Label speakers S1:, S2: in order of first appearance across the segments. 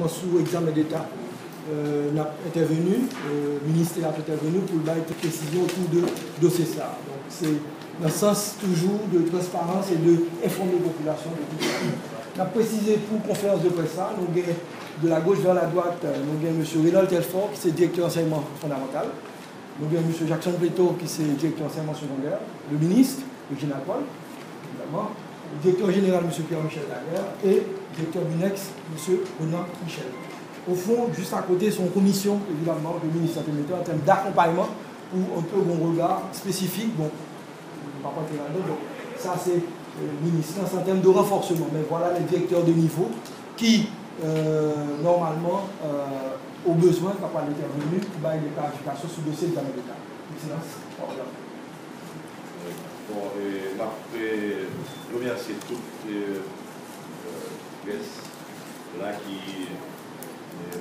S1: actuellement sous examen d'État. N'a intervenu, le ministère a intervenu pour donner des précisions autour de dossier ça. Donc c'est dans le sens toujours de transparence et d'informer la population de tout ça. On a précisé pour conférence de presse, nous avons de la gauche vers la droite, nous avons M. Rénal Telfort qui est directeur enseignement fondamental, nous avons M. Jackson Pleto qui est directeur enseignement secondaire, le ministre, le général Paul, évidemment, le directeur général M. Pierre-Michel Daguerre et le directeur BUNEX M. Renan Michel. Au fond, juste à côté, son commission, évidemment, le ministre en termes d'accompagnement pour un peu un regard spécifique. Bon, donc, ça, c'est le ministre en termes de renforcement. Mais voilà les directeurs de niveau qui, normalement, au besoin, capable d'intervenir pour les clarifications sur le dossier de l'examen d'État. Excellence.
S2: Bon, je remercie toutes les presse là qui.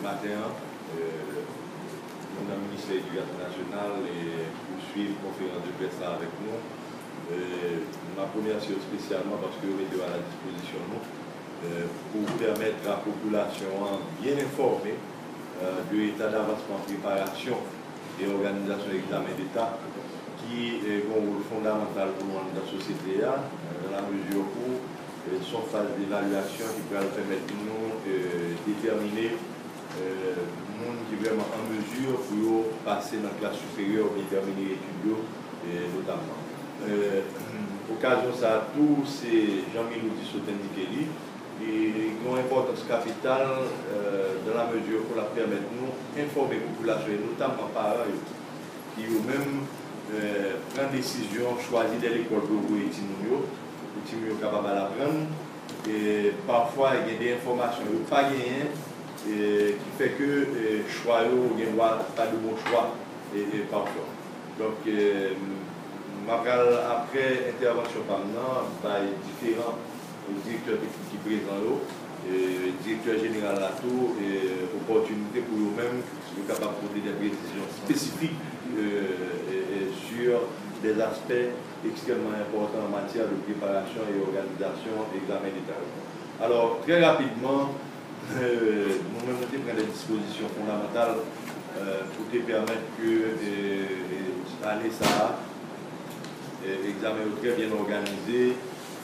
S2: Matin, le ministère de l'Éducation nationale poursuit une conférence de presse avec nous. Ma première chose spécialement parce que vous mettez à la disposition nous pour permettre à la population bien informée de l'état d'avancement, préparation et organisation de l'examen d'État qui est un rôle fondamental pour nous dans la société dans la mesure où son phase d'évaluation qui peut permettre de nous déterminer le monde qui est vraiment en mesure pour passer dans la classe supérieure ou déterminer l'étude notamment. Occasion ça, tous ces Jean-Milou qui sont indiqués, ils ont une importance capitale dans la mesure pour la permettre de nous informer la population, et notamment par eux, qui eux-mêmes prennent décision, choisir de l'école pour vous et Timounio, pour Timounio capable d'apprendre. Et parfois, il y a des informations qui ne sont pas gagnées. Qui fait que choix pas de bon choix et parfois. Donc après intervention par maintenant, différents directeurs qui présent là, directeur général à tout, opportunité pour eux-mêmes de capable de prendre des décisions spécifiques sur des aspects extrêmement importants en matière de préparation et organisation d'examen d'État. Alors très rapidement, nous-mêmes nous prenons des dispositions fondamentales pour te permettre que l'année ça examen très bien organisé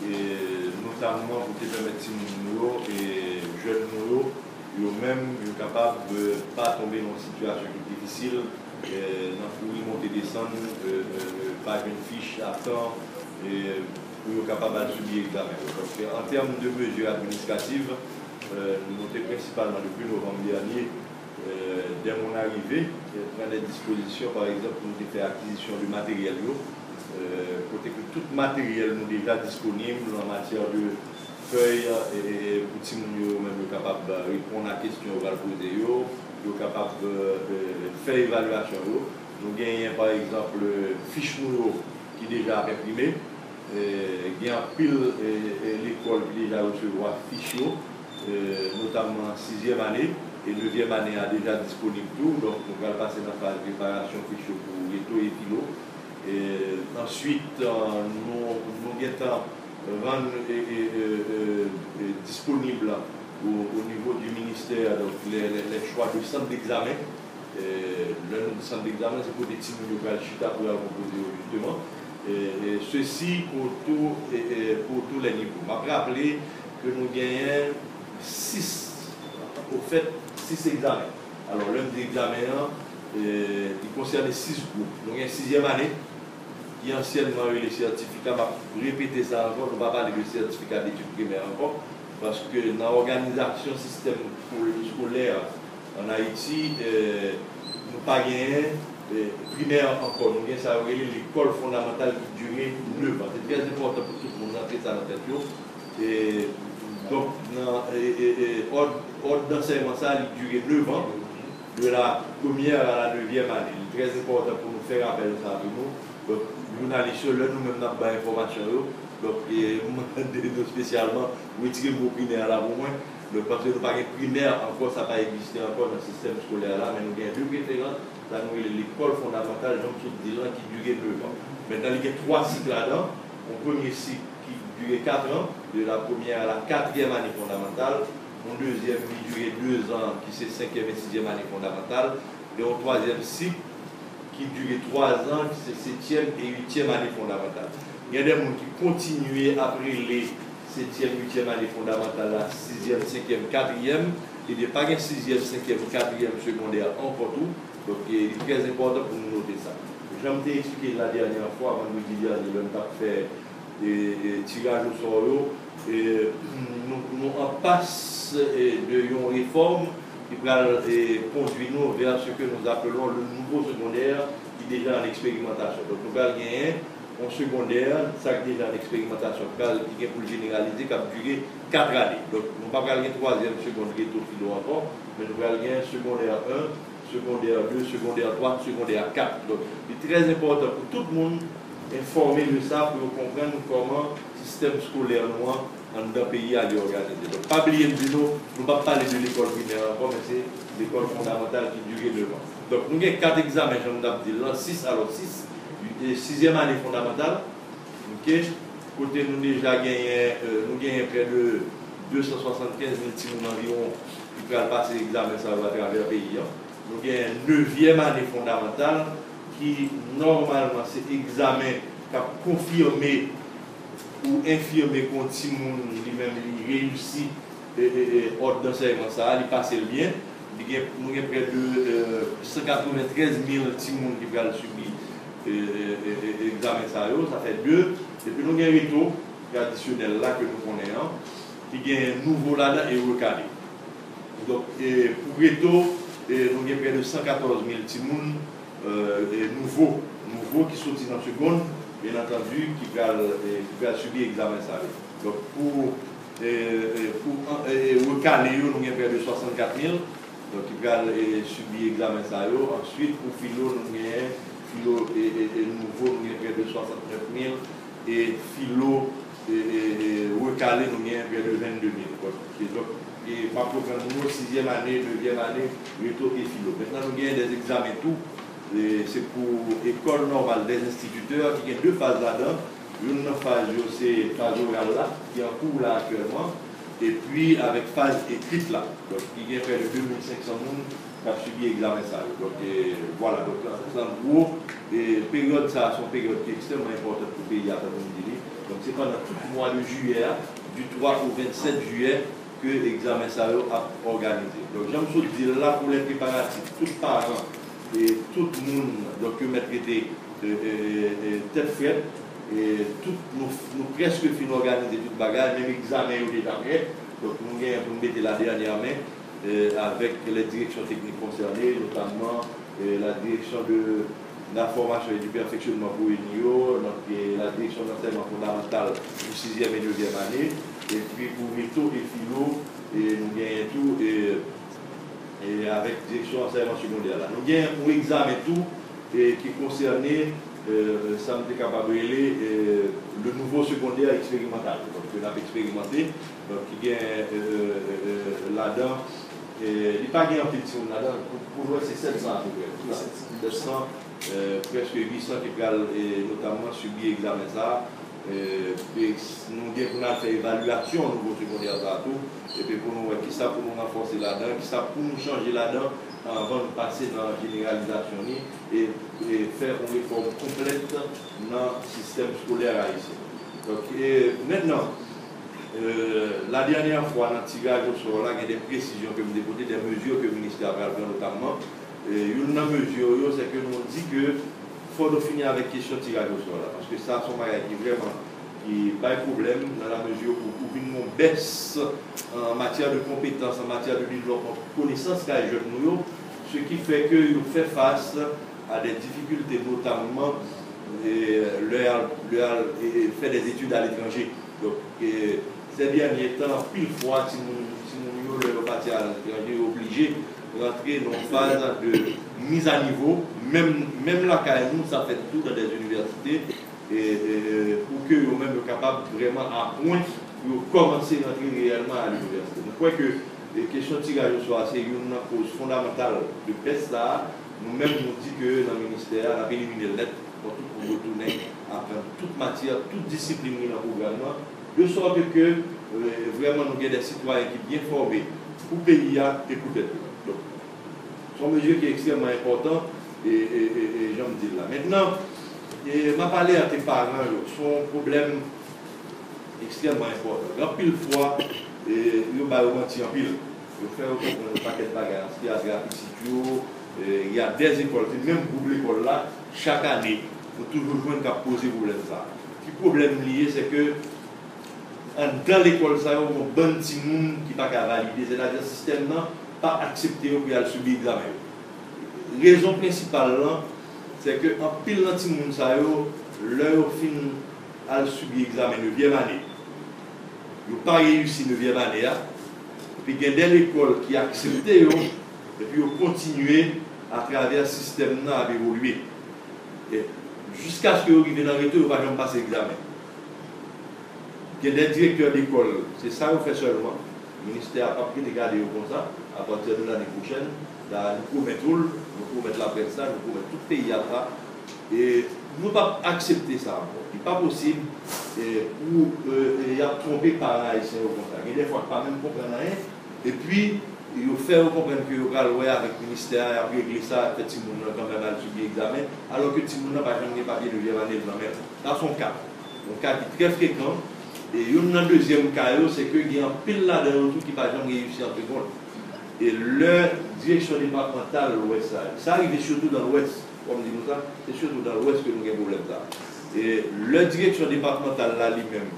S2: et notamment pour te permettre nous et jeunes nous eux-mêmes capables de ne pas tomber dans une situation difficile dans le monter descendre pas une fiche à temps et pour être capable de subir l'examen. En termes de mesures administratives, nous notons principalement depuis novembre dernier, dès mon arrivée, prendre des dispositions, par exemple, pour nous faire acquisition du matériel, côté que tout matériel nous déjà disponible en matière de feuilles et pour que nous même capable de répondre à la question qu'on va poser, nous capable de faire évaluation. Nous gagnons par exemple fiche qui est déjà imprimé, il y a pile l'école qui déjà recevoir fiche. Notamment 6e année et 9e année a déjà disponible tout, donc nous allons passer dans la phase de préparation fiche pour Réto et Philo. Et ensuite, nous allons rendre disponible au niveau du ministère donc les choix de centre d'examen. Le centre d'examen, c'est pour des petits milieux chita pour la proposer justement. Et ceci pour tous les niveaux. Je vais rappeler que nous gagnons 6 examens. Alors, l'un des examens, il concerne 6 groupes. Donc, il y a une 6e année qui anciennement eu les certificats. Je vais répéter ça encore, on ne va pas parler de certificat d'études primaires encore, parce que dans l'organisation système scolaire en Haïti, nous n'avons pas gagné primaire encore. Nous avons ça l'école fondamentale qui durait 9 ans. C'est très important pour tout le monde d'entrer ça dans la tête. Donc, l'ordre d'enseignement, ça a duré 9 ans, de la première à la 9e année. C'est très important pour nous faire appel à ça. Donc, nous allons sur le nous-mêmes dans l'information. Donc, nous spécialement, nous retirons vos primaires là pour moi. Parce que nous n'avons pas de primaire encore, ça n'a pas existé encore dans le système scolaire là, mais nous avons 2 références. Là, nous avons l'école fondamentale, donc, qui durait 9 ans. Maintenant, il y a 3 cycles là-dedans. Un premier cycle qui durait 4 ans, de la première à la 4e année fondamentale, un deuxième qui dure 2 ans, qui c'est 5e et 6e année fondamentale, et un troisième cycle qui dure 3 ans, qui c'est 7e et 8e année fondamentale. Il y a des gens qui continuent après les 7e, 8e année fondamentale, la 6e, 5e, 4e, et il n'y a pas de 6e, 5e, 4e secondaire encore tout. Donc il est très important pour nous noter ça. Je vais expliquer la dernière fois, avant de vous dire, nous avons fait des tirages au sort, et nous en passe de réforme qui va conduire nous vers ce que nous appelons le nouveau secondaire qui est déjà en expérimentation. Donc nous allons gagner en secondaire, ça qui est déjà en expérimentation, qui est pour le généraliser, qui a duré 4 années. Donc nous ne pouvons pas gagner 3e secondaire tout philo encore, mais nous allons gagner secondaire 1, secondaire 2, secondaire 3, secondaire 4. Donc c'est très important pour tout le monde informer de ça pour comprendre comment le système scolaire noir dans le pays a été organisé. Donc pas oublier de nous, nous ne pouvons pas parler de l'école primaire encore, mais c'est l'école fondamentale qui dure 9 ans. Donc nous avons 4 examens, j'en ai dit, 6, alors 6, 6e année fondamentale. Ok, côté nous déjà gagné, nous gagnons près de 275 000 petits environ qui peuvent passer l'examen, ça va à travers le pays. Nous avons 9e année fondamentale qui, normalement, c'est examen qui a confirmé ou infirmé qu'on lui-même réussit l'ordre d'enseignement, ça, il passe bien. Nous avons près de 193 000 petits qui peuvent subir l'examen, ça fait 2. Et puis nous avons un réto traditionnel là que nous connaissons, qui est un nouveau là et recalé. Donc, pour réto, nous avons près de 114 000 petits nouveaux qui sont dans la seconde, bien entendu, qui va subir l'examen. Donc, pour recaler, nous avons près de 64 000, donc qui va subir l'examen. Ensuite, pour philo, nous avons philo nouveau, nous avons près de 69 000, et philo recalé, nous avons près de 22 000. Et par contre, nous, 6e année, 9e année, réto et philo. Maintenant, nous avons des examens tout. C'est pour l'école normale des instituteurs qui a 2 phases là-dedans. Une phase, c'est phase orale là, qui est en cours là actuellement, et puis avec phase écrite là. Donc, il y a près de 2500 personnes qui ont subi l'examen ça. Donc, voilà. Donc, en gros, période ça, sont périodes extrêmement importantes pour le pays à Donc, c'est pendant tout le mois de juillet, du 3 au 27 juillet, que l'examen ça a organisé. Donc, j'aime vous dire là pour les préparatifs, tous les parents et tout le monde, donc, mettre tête faite, et nous presque fin organisé tout le bagage, même examen au déjà prêt. Donc, nous mettons la dernière main avec les directions techniques concernées, notamment la direction de la formation et du perfectionnement pour l'UNIO, la direction d'enseignement fondamental du 6e et 9e année, et puis pour métaux et philo, et nous gagnons tout, et avec direction enseignement secondaire. Là. Nous gagnons un examen tout qui concernait, ça me capable de le nouveau secondaire expérimental. Donc, on a expérimenté, donc qui gagne là-dedans. Il n'y a pas gagné en petit là-dedans, pour nous c'est 700 à peu près. 700, presque 800 qui ont notamment subi l'examen ça. Nous avons fait évaluation au niveau secondaire partout, et puis pour nous, qui ça pour nous renforcer là-dedans, qui ça pour nous changer là-dedans avant de passer dans la généralisation et faire une réforme complète dans le système scolaire haïtien. Donc, maintenant, la dernière fois, dans le tirage au sort, il y a des précisions que vous déposez, des mesures que le ministère a prises notamment. Une mesure, c'est que nous dit que faut finir avec la question de tirage au sort, parce que ça, c'est un qui vraiment qui pas de problème dans la mesure où une baisse en matière de compétences, en matière de développement, connaissance qu'a les jeunes, ce qui fait qu'ils font face à des difficultés, notamment faire des études à l'étranger. Donc, ces derniers temps, pile fois, si nous sommes partis à l'étranger, obligés de rentrer dans une phase de mise à niveau, même là, nous, ça fait tout dans des universités, pour qu'ils soient même capables vraiment à point pour commencer à rentrer réellement à l'université. Je crois que les questions de tirage au sort, c'est une cause fondamentale de baisse là. Nous-mêmes, nous disons que dans le ministère, on a éliminé les lettres pour retourner à apprendre toute matière, toute discipline dans le programme, de sorte que vraiment nous avons des citoyens qui sont bien formés pour le pays et pour le peuple. Donc, c'est une mesure qui est extrêmement importante et j'en me dis là. Maintenant, je parlé à tes parents, son problème extrêmement important. En pile fois, ils ont menti en pile. Ils font un paquet de bagages, il y a des graphiques, il y a des écoles, même pour l'école là, chaque année, il faut toujours jouer qu'à poser problème ça. Le problème lié, c'est que dans l'école, ça, il y a un bon petit monde qui n'est pas validé. C'est-à-dire que le système n'a pas accepté pour aller subir l'examen. La raison principale, c'est que en pile de petit monde, ça, leur fin à subir l'examen de 9e année. Ils n'ont pas réussi 9e année. Et puis il y a des écoles qui ont accepté et puis ils ont continué à travers le système à évoluer. Jusqu'à ce qu'ils arrivent dans le retour, ils ne vont pas passer l'examen. Il y a des directeurs d'école, c'est ça qu'on fait seulement. Le ministère n'a pas pris de garder comme ça. À partir de l'année prochaine, nous pouvons mettre tout, nous pouvons mettre la presse, nous pouvons mettre tout le pays à ça. Et nous ne pouvons pas accepter ça. Il n'est pas possible pour y a trompé par haïtien au contraire. Il y a des fois pas même comprendre rien. Et puis, il faut faire comprendre que vous allez avec le ministère et après régler ça, peut-être si vous avez quand même mal subi l'examen, alors que si vous n'avez pas jamais papier de deuxième année de la mer. Dans son cas, un cas qui est très fréquent. Et un deuxième cas, c'est qu'il y a un pile là-dedans qui n'a pas jamais réussi en seconde. Et leur direction départementale, l'Ouest, ça arrive surtout dans l'Ouest, comme dit nous ça, c'est surtout dans l'Ouest que nous avons problème ça. Et leur direction départementale là lui-même,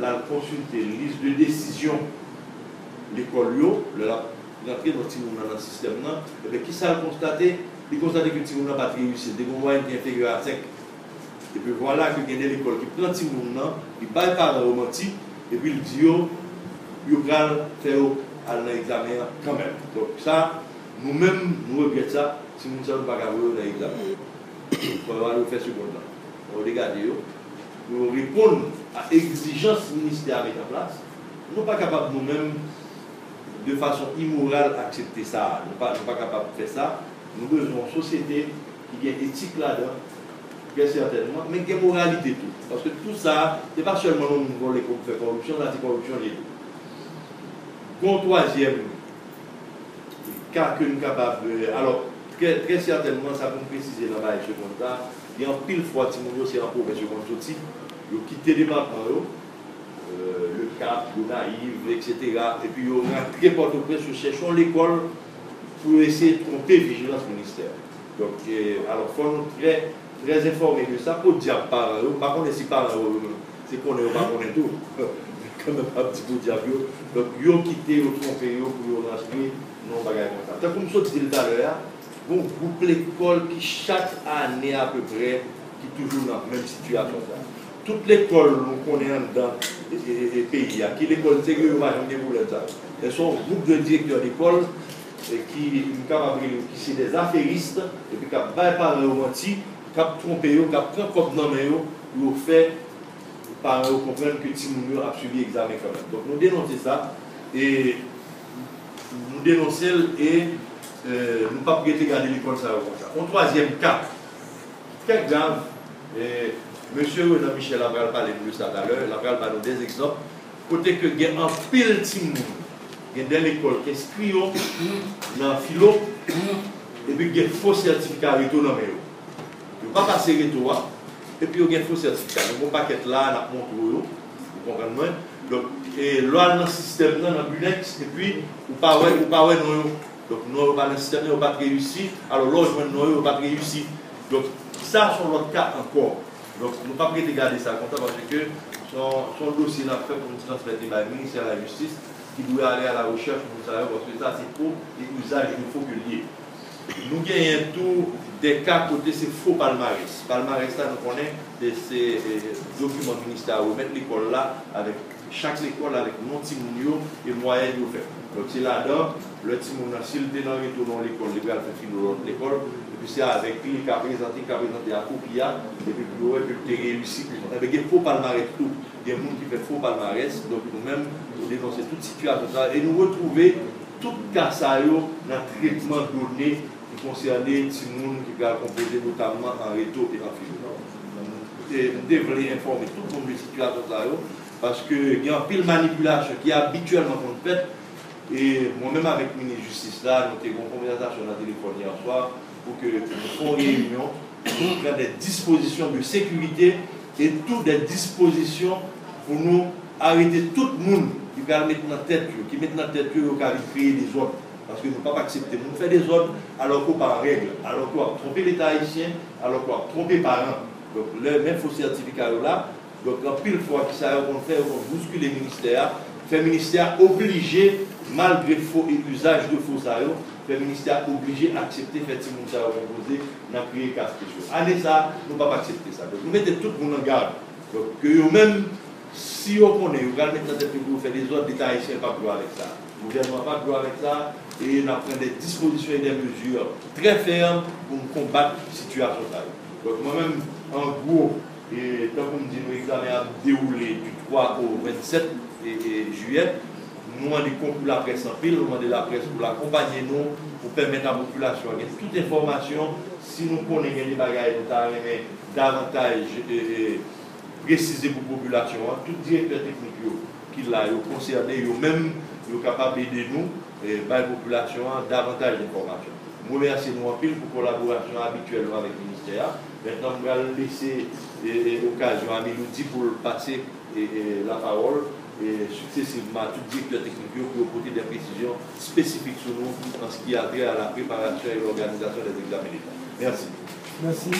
S2: l'a consulté une liste de décision l'école, l'entrée dans le système, et qui ça a constaté? Il a constaté que le Timoun n'a pas réussi, des moyens qui inférieurs à 5. Et puis voilà que il y a l'école qui prend le Timoun, il ne parle pas de romantique, et puis il dit, il va faire un examen quand même. Donc ça, nous-mêmes, nous regrettons ça, si nous ne sommes pas capables de l'examen. On va le faire seconde là. On va regarder, nous répondre à l'exigence ministère avec en place. Nous ne sommes pas capables nous-mêmes, de façon immorale, d'accepter ça. Nous ne sommes pas capables de faire ça. Nous besoin d'une société qui a éthique là-dedans, certainement, mais qui a moralité tout. Parce que tout ça, ce n'est pas seulement nous qui voulons faire corruption, l'anticorruption est tout. Bon, troisième cas que nous sommes capables de. Alors, très certainement, ça peut préciser dans la secondaire, il y a un pile fois, si nous c'est un problème secondaire aussi, ils ont quitté les départements, le Cap, le Naïve, etc. Et puis, ils ont très Port-au-Prince, nous cherchons l'école pour essayer de tromper la vigilance ministère. Donc, alors, il faut nous très informés de ça pour dire par eux. Par contre, si par eux, c'est qu'on est pas qu'on tout. Quand même un petit peu diable. Donc, ils ont quitté, ils ont trompé, ils ont inscrit, non, pas comme ça. Comme je disais tout à l'heure, bon groupe l'école qui chaque année à peu près, qui est toujours dans la même situation. Toute l'école, nous connaissons dans les pays, qui l'école sérieuse, elles sont un groupe de directeurs d'école qui sont des affairistes, et puis qui ont par eux menti, qui ont trompé, qui ont pris comme nom, qui ont fait par eux comprendre que Timoun a suivi l'examen quand même. Donc nous dénonçons ça, et nous dénonçons et nous ne pas garder l'école ça comme ça. Un troisième cas, très grave, monsieur Renan Michel a parlé de ça tout à l'heure, il a parlé des exemples, côté que il y a un pile Timoun. Il y a dans l'école qui inscrit dans le philo, et puis il y a un faux certificat retour dans le mail. Il ne va pas passer retour, et puis il y a un faux certificat. Donc, on paquet là, on montre, vous comprenez? Donc, et là, dans le système, dans le Bunex, et puis, ou pas, non. Donc, nous, dans le système, on n'a pas réussi, alors là, nous, on n'a pas réussi. Donc, ça, c'est notre cas encore. Donc, nous ne pouvons pas garder ça comme ça, parce que son dossier n'a fait pour nous transmettre au ministère de la Justice, qui doit aller à la recherche pour savoir, parce que ça c'est pour l'usage de faux liés. Nous gagnons tous des cas côté ces faux palmarès. Palmarès, ça nous connaît ces documents ministériels. Vous mettez l'école là, avec chaque école avec mon timounio et moyen de faire. Donc c'est là-dedans, le timoun, s'il est dans le retour dans l'école, il va faire finir l'école, et puis c'est avec lui qui a présenté à Koupia, et puis il peut réussir. Avec des faux palmarès, tout. Il y a des gens qui font faux palmarès, donc nous-mêmes, nous dénonçons toute situation et nous retrouver tout cas dans le traitement donné qui concerne les gens qui va composer notamment en réseau et en philo. Nous devons informer tout le monde de situation parce qu'il y a une pile manipulation qui est habituellement faite. Et moi-même avec le ministre de la Justice, là, nous avons une conversation dans le téléphone hier soir pour que nous fassions une réunion pour prendre des dispositions de sécurité et toutes des dispositions pour nous arrêter tout le monde qui va mettre dans la tête, qui met dans la tête, qui va créer des ordres. Parce que nous ne pouvons pas accepter. Nous faisons des ordres alors qu'on pas en règle, alors qu'on va tromper l'État haïtien, alors qu'on va tromper les parents. Donc, le même faux certificat là, donc en pile fois que ça on fait, on bouscule les ministères, fait le ministère obligé, malgré faux et usage de faux salariés, fait le ministère obligé d'accepter faire petit monde ça composé dans créer casse quelque chose. Année ça, nous ne pouvons pas accepter ça. Donc, nous mettons tout le monde en garde. Donc, que même si on connaît, vous allez mettre dans tête pour faire des ordres d'État haïtien, pas droit avec ça. Le gouvernement n'a pas droit avec ça et nous prenons des dispositions et des mesures très fermes pour combattre la situation. Donc, moi-même, en gros, et tant qu'on me dit que l'examen a déroulé du 3 au 27 juillet, nous avons des concours la presse en pile, nous avons de la presse pour l'accompagner, nous, pour permettre à la population de toute information. Si nous connaissons des bagages, nous avons davantage précisé pour la population, tout directeur technique qui l'a concerné, même capable d'aider nous, et la population, davantage d'informations. Nous remercions nous en pile pour la collaboration habituelle avec le ministère. Maintenant, nous allons laisser l'occasion à Miloudi pour passer la parole et successivement à tout directeur technique pour apporter des précisions spécifiques sur nous en ce qui a trait à la préparation et l'organisation des examens d'État. Merci.
S1: Merci.